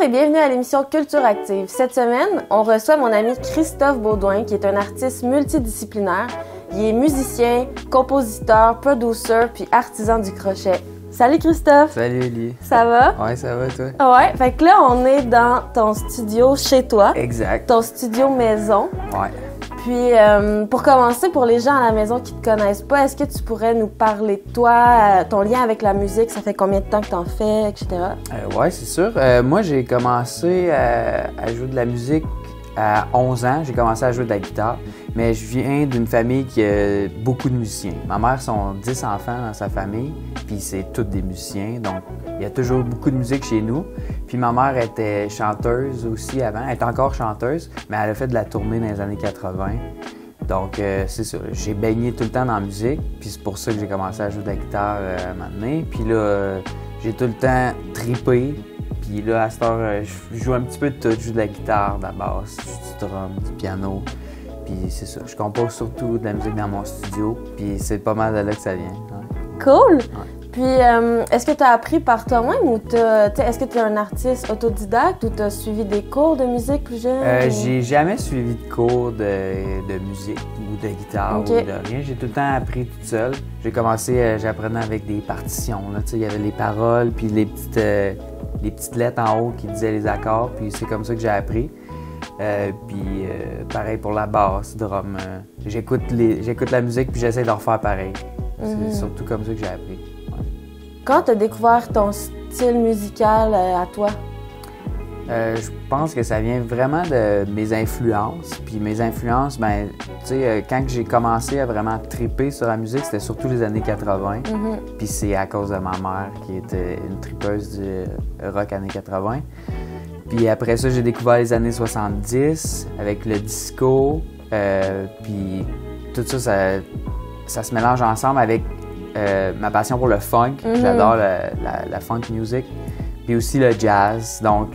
et bienvenue à l'émission Culture Active. Cette semaine, on reçoit mon ami Christophe Baudouin, qui est un artiste multidisciplinaire. Il est musicien, compositeur, producer, puis artisan du crochet. Salut Christophe! Salut Ellie! Ça va? Ouais, ça va toi? Ouais, fait que là, on est dans ton studio chez toi. Exact. Ton studio maison. Ouais. Puis, pour commencer, pour les gens à la maison qui te connaissent pas, est-ce que tu pourrais nous parler de toi, ton lien avec la musique, ça fait combien de temps que t'en fais, etc.? Ouais, c'est sûr. Moi, j'ai commencé à jouer de la musique à 11 ans. J'ai commencé à jouer de la guitare, mais je viens d'une famille qui a beaucoup de musiciens. Ma mère, sont 10 enfants dans sa famille, puis c'est tous des musiciens, donc il y a toujours beaucoup de musique chez nous. Puis ma mère était chanteuse aussi avant, elle est encore chanteuse, mais elle a fait de la tournée dans les années 80. Donc c'est ça, j'ai baigné tout le temps dans la musique, puis c'est pour ça que j'ai commencé à jouer de la guitare à un moment donné. Puis là, j'ai tout le temps trippé. Puis là, à cette heure, je joue un petit peu de tout. Je joue de la guitare, de la basse, du drum, du piano. Puis c'est ça. Je compose surtout de la musique dans mon studio. Puis c'est pas mal de là que ça vient. Ouais. Cool! Ouais. Puis, est-ce que tu as appris par toi-même ou est-ce que tu es un artiste autodidacte ou tu as suivi des cours de musique plus jeune? J'ai jamais suivi de cours de musique ou de guitare ou de rien. J'ai tout le temps appris toute seule. J'ai commencé, j'apprenais avec des partitions. Il y avait les paroles, puis les petites lettres en haut qui disaient les accords, puis c'est comme ça que j'ai appris. Puis pareil pour la basse, drum. J'écoute la musique puis j'essaie de refaire pareil. C'est surtout comme ça que j'ai appris. Ouais. Quand tu as découvert ton style musical à toi? Je pense que ça vient vraiment de mes influences. Puis mes influences, ben, tu sais, quand j'ai commencé à vraiment tripper sur la musique, c'était surtout les années 80. Puis c'est à cause de ma mère qui était une tripeuse du rock années 80. Puis après ça, j'ai découvert les années 70 avec le disco. Puis tout ça, ça se mélange ensemble avec ma passion pour le funk. J'adore la funk music. Puis aussi le jazz. Donc,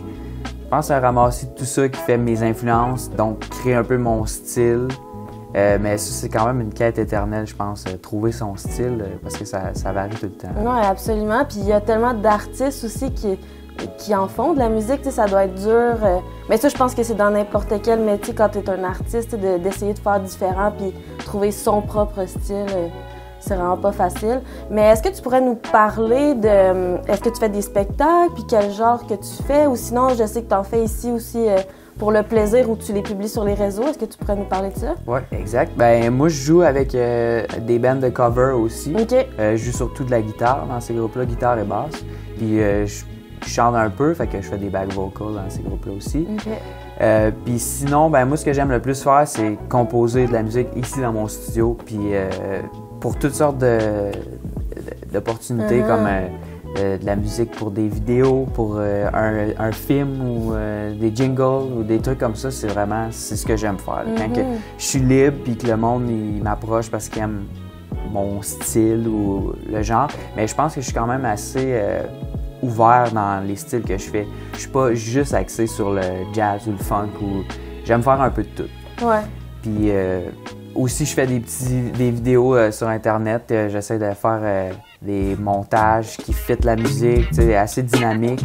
je pense à ramasser tout ça qui fait mes influences, donc créer un peu mon style. Mais ça, c'est quand même une quête éternelle, je pense, trouver son style, parce que ça varie tout le temps. Oui, absolument. Puis il y a tellement d'artistes aussi qui en font de la musique, ça doit être dur. Mais ça, je pense que c'est dans n'importe quel métier, quand tu es un artiste, d'essayer de faire différent puis trouver son propre style. C'est vraiment pas facile. Mais est-ce que tu pourrais nous parler de... Est-ce que tu fais des spectacles, puis quel genre que tu fais? Ou sinon, je sais que tu en fais ici aussi pour le plaisir ou tu les publies sur les réseaux. Est-ce que tu pourrais nous parler de ça? Oui, exact. Ben moi, je joue avec des bands de cover aussi. OK. Je joue surtout de la guitare dans ces groupes-là, guitare et basse. Puis je chante un peu, fait que je fais des back vocals dans ces groupes-là aussi. OK. Puis sinon, ben moi, ce que j'aime le plus faire, c'est composer de la musique ici dans mon studio. Puis pour toutes sortes d'opportunités, comme de la musique pour des vidéos, pour un film ou des jingles ou des trucs comme ça, c'est ce que j'aime faire. Quand que je suis libre puis que le monde il m'approche parce qu'il aime mon style ou le genre, mais je pense que je suis quand même assez ouvert dans les styles que je fais. Je suis pas juste axé sur le jazz ou le funk, ou j'aime faire un peu de tout. Ouais. Puis aussi, je fais des vidéos sur Internet. J'essaie de faire des montages qui fitent la musique, assez dynamiques.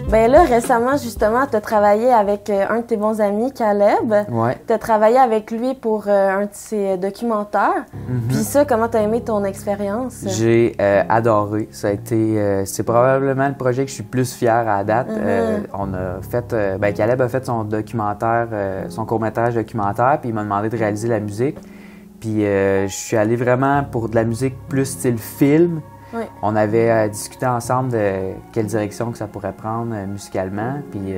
Ben là, récemment, justement, tu as travaillé avec un de tes bons amis, Caleb. Ouais. Tu as travaillé avec lui pour un de ses documentaires. Puis ça, comment tu as aimé ton expérience? J'ai adoré. Ça a été, c'est probablement le projet que je suis plus fier à date. On a fait, Caleb a fait son documentaire, son court-métrage documentaire, puis il m'a demandé de réaliser la musique. Puis je suis allé vraiment pour de la musique plus style film. Oui. On avait discuté ensemble de quelle direction que ça pourrait prendre musicalement. Puis,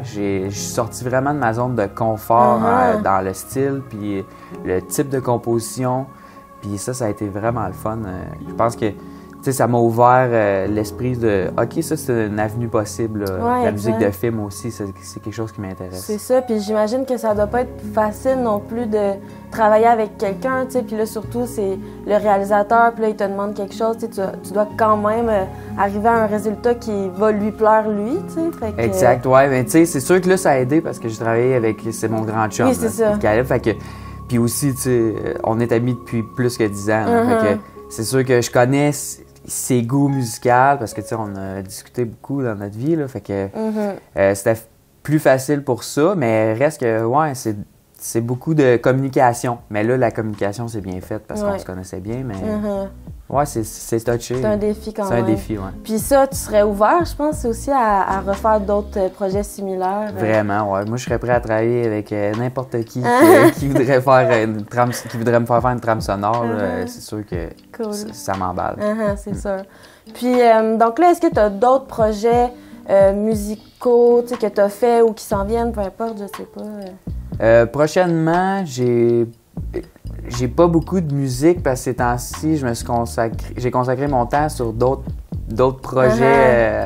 je suis sorti vraiment de ma zone de confort dans le style, puis le type de composition. Puis ça a été vraiment le fun. Je pense que sais, ça m'a ouvert l'esprit de « OK, ça, c'est une avenue possible. » Ouais, La exact. musique de film aussi, c'est quelque chose qui m'intéresse. C'est ça, puis j'imagine que ça doit pas être facile non plus de travailler avec quelqu'un, tu sais, puis là, surtout, c'est le réalisateur, puis là, il te demande quelque chose, tu sais, tu dois quand même arriver à un résultat qui va lui plaire, lui, tu sais, fait que... Exact, ouais, mais tu sais, c'est sûr que là, ça a aidé parce que j'ai travaillé avec, c'est mon grand chum, Oui, c'est ça. Caleb, fait que, puis aussi, tu sais, on est amis depuis plus que 10 ans, là, fait que c'est sûr que je connais ses goûts musicaux parce que, tu sais, on a discuté beaucoup dans notre vie, là, fait que c'était plus facile pour ça, mais reste que, ouais, c'est beaucoup de communication. Mais là, la communication, c'est bien faite parce qu'on se connaissait bien, mais ouais, c'est touché. C'est un défi quand même. C'est un défi, ouais. Puis ça, tu serais ouvert, je pense, aussi à refaire d'autres projets similaires. Vraiment, ouais. Moi, je serais prêt à travailler avec n'importe qui voudrait faire une trame, qui voudrait me faire une trame sonore. C'est sûr que cool. ça m'emballe. C'est sûr. Puis, donc là, est-ce que tu as d'autres projets musicaux que tu as fait ou qui s'en viennent, peu importe, je sais pas? Prochainement, j'ai pas beaucoup de musique parce que ces temps-ci, j'ai consacré mon temps sur d'autres projets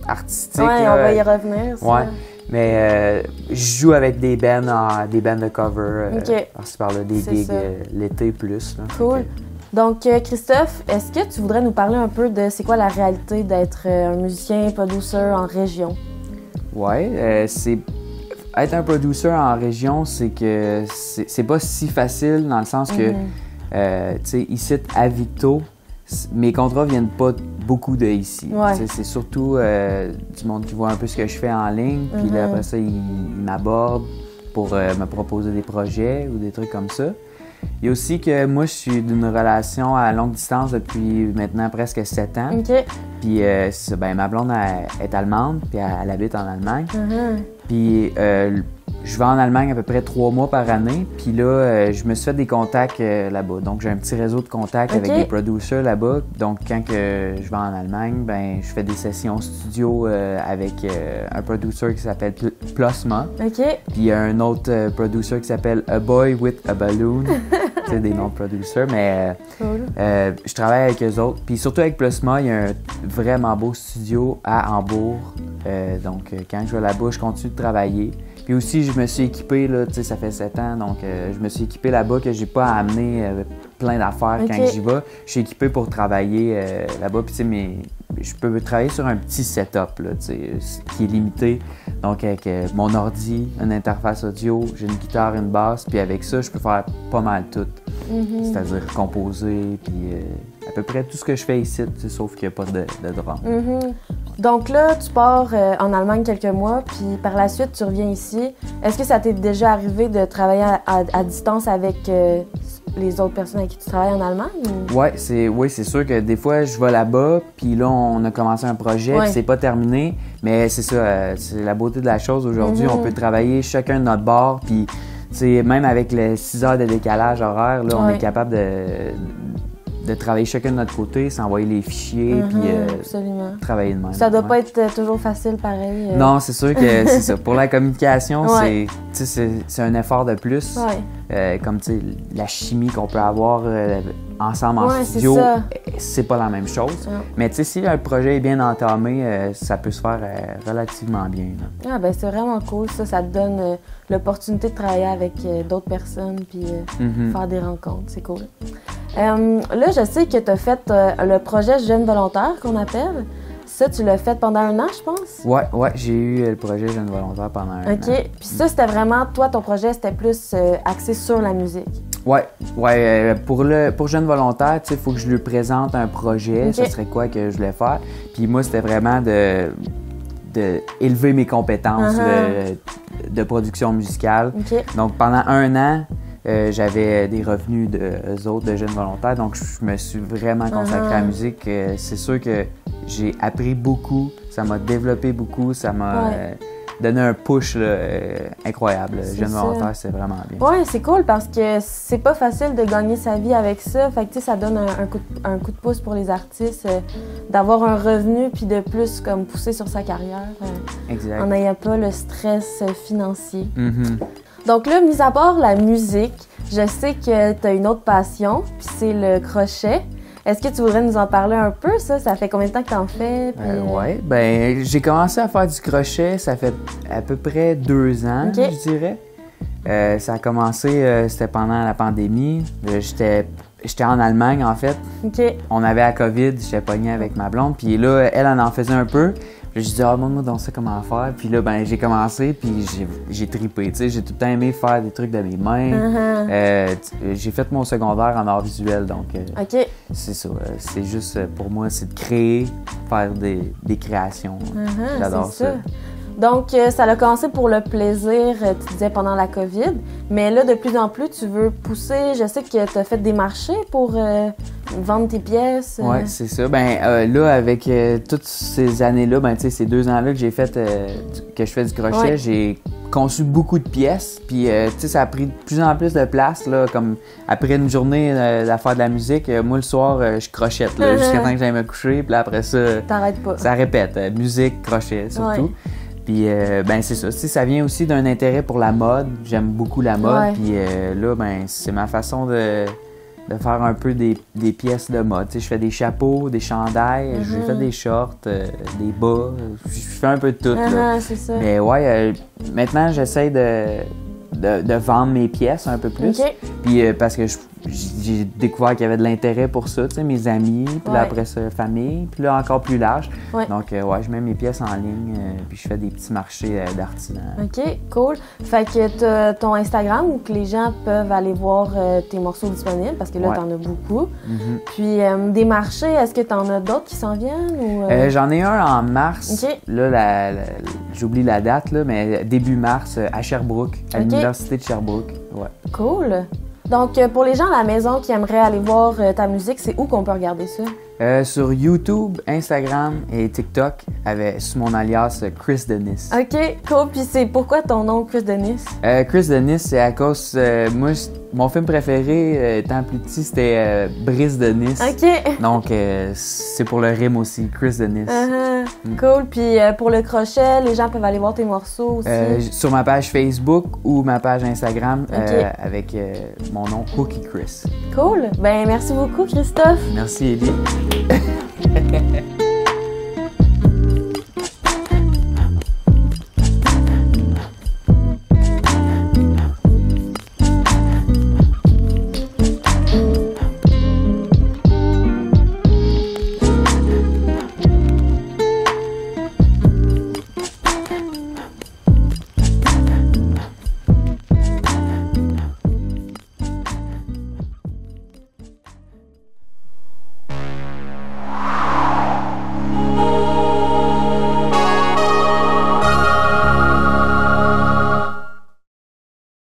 artistiques. Ouais, on va y revenir. Ça. Ouais. Mais je joue avec des bands de cover, par-ci par-là, des gigs l'été plus. Là. Cool. Donc, Christophe, est-ce que tu voudrais nous parler un peu de c'est quoi la réalité d'être un musicien, producer en région? Ouais, être un producer en région, c'est que c'est pas si facile dans le sens que, tu sais, ici à Victo, mes contrats viennent pas beaucoup de ici. Ouais. C'est surtout du monde qui voit un peu ce que je fais en ligne, puis là, après ça, ils m'abordent pour me proposer des projets ou des trucs comme ça. Il y a aussi que moi, je suis d'une relation à longue distance depuis maintenant presque 7 ans. Puis c'est ça, ben, ma blonde est allemande, puis elle habite en Allemagne. Puis je vais en Allemagne à peu près 3 mois par année. Puis là, je me suis fait des contacts là-bas. Donc, j'ai un petit réseau de contacts avec des producers là-bas. Donc, quand je vais en Allemagne, ben, je fais des sessions studio avec un producer qui s'appelle Plasma. Puis il y a un autre producer qui s'appelle A Boy with a Balloon. C'est des noms de producers, mais je travaille avec eux autres. Puis surtout avec Plasma, il y a un vraiment beau studio à Hambourg. Donc, quand je vais là-bas, je continue de travailler. Puis aussi, je me suis équipé, là, tu sais, ça fait 7 ans, donc je me suis équipé là-bas que j'ai pas à amener plein d'affaires quand j'y vais. Je suis équipé pour travailler là-bas, puis tu sais, je peux travailler sur un petit setup, là, tu sais, qui est limité. Donc, avec mon ordi, une interface audio, j'ai une guitare, une basse, puis avec ça, je peux faire pas mal tout. C'est-à-dire composer, puis à peu près tout ce que je fais ici, sauf qu'il n'y a pas de drum. Donc là, tu pars en Allemagne quelques mois, puis par la suite, tu reviens ici. Est-ce que ça t'est déjà arrivé de travailler à distance avec les autres personnes avec qui tu travailles en Allemagne? Ou... Oui, c'est sûr que des fois, je vais là-bas, puis là, on a commencé un projet, puis c'est pas terminé. Mais c'est ça, c'est la beauté de la chose. Aujourd'hui, on peut travailler chacun de notre bord, puis même avec les 6 heures de décalage horaire, là, on est capable de travailler chacun de notre côté, s'envoyer les fichiers, puis travailler de même. Ça doit pas être toujours facile pareil. Non, c'est sûr que c'est ça. Pour la communication, c'est un effort de plus. Comme la chimie qu'on peut avoir ensemble en studio, c'est pas la même chose. Mais si un projet est bien entamé, ça peut se faire relativement bien. Là. Ah, ben c'est vraiment cool. Ça te donne l'opportunité de travailler avec d'autres personnes puis faire des rencontres. C'est cool. Là, je sais que tu as fait le projet Jeune volontaire qu'on appelle. Ça, tu l'as fait pendant 1 an, je pense? Ouais, j'ai eu le projet Jeune volontaire pendant 1 an. OK. Puis ça, c'était vraiment, toi, ton projet, c'était plus axé sur la musique. Ouais. Pour Jeune volontaire, il faut que je lui présente un projet. Ça serait quoi que je voulais faire. Puis moi, c'était vraiment de élever mes compétences de production musicale. Donc, pendant 1 an, j'avais des revenus d'eux autres, de Jeunes volontaires, donc je me suis vraiment consacré à la musique. C'est sûr que j'ai appris beaucoup, ça m'a développé beaucoup, ça m'a donné un push incroyable. Jeunes volontaires, c'est vraiment bien. Oui, c'est cool parce que c'est pas facile de gagner sa vie avec ça. Fait que ça donne un coup de pouce pour les artistes d'avoir un revenu puis de plus comme pousser sur sa carrière en n'ayant pas le stress financier. Donc là, mis à part la musique, je sais que tu as une autre passion, puis c'est le crochet. Est-ce que tu voudrais nous en parler un peu, ça? Ça fait combien de temps que tu en fais? Puis, Oui, ben j'ai commencé à faire du crochet, ça fait à peu près 2 ans, OK. je dirais. Ça a commencé, c'était pendant la pandémie. J'étais en Allemagne, en fait. OK. On avait la COVID, j'étais pogné avec ma blonde. Puis là, elle en faisait un peu. Puis j'ai dit, moi, donc ça, comment faire. Puis là, ben, j'ai commencé, puis j'ai trippé. Tu sais, j'ai tout le temps aimé faire des trucs de mes mains. J'ai fait mon secondaire en art visuel, donc OK. c'est ça. C'est juste, pour moi, c'est de créer, faire des créations. J'adore c'est ça. Donc, ça a commencé pour le plaisir, tu disais, pendant la COVID. Mais là, de plus en plus, tu veux pousser. Je sais que tu as fait des marchés pour vendre tes pièces. Oui, c'est ça. Ben là, avec toutes ces années-là, ben tu sais, ces 2 ans-là que j'ai fait, que je fais du crochet, j'ai conçu beaucoup de pièces. Puis, tu sais, ça a pris de plus en plus de place, là. Comme après une journée d'affaire de la musique, moi, le soir, je crochette, là, jusqu'à temps que j'aille me coucher. Puis là, après ça, t'arrêtes pas. Ça répète. Musique, crochet, surtout. Ouais. Puis, ben c'est ça. Tu sais, ça vient aussi d'un intérêt pour la mode. J'aime beaucoup la mode. Ouais. Puis là, ben c'est ma façon de faire un peu des pièces de mode. Tu sais, je fais des chapeaux, des chandails, j'ai fait des shorts, des bas. Je fais un peu de tout, là. C'est ça. Mais ouais, maintenant, j'essaie de vendre mes pièces un peu plus. OK. Puis parce que j'ai découvert qu'il y avait de l'intérêt pour ça, tu sais, mes amis, puis là, après ça, famille, puis là, encore plus large. Ouais. Donc, ouais, je mets mes pièces en ligne, puis je fais des petits marchés d'artisans. OK, cool. Fait que t'as ton Instagram où que les gens peuvent aller voir tes morceaux disponibles, parce que là, t'en as beaucoup. Puis, des marchés, est-ce que t'en as d'autres qui s'en viennent? Ou, J'en ai un en mars. OK. Là, j'oublie la date, là, mais début mars, à Sherbrooke, à l'Université de Sherbrooke. Ouais. Cool. Donc, pour les gens à la maison qui aimeraient aller voir ta musique, c'est où qu'on peut regarder ça? Sur YouTube, Instagram et TikTok, sous mon alias Chris Denis. OK, cool. Puis c'est pourquoi ton nom, Chris Denis? Chris Denis, c'est à cause... moi, mon film préféré, étant plus petit, c'était Brice Denis. OK. Donc, c'est pour le rime aussi, Chris Denis. Cool. Puis pour le crochet, les gens peuvent aller voir tes morceaux aussi? Sur ma page Facebook ou ma page Instagram avec mon nom, Hooky Chris. Cool. Ben merci beaucoup, Christophe. Merci, Élie.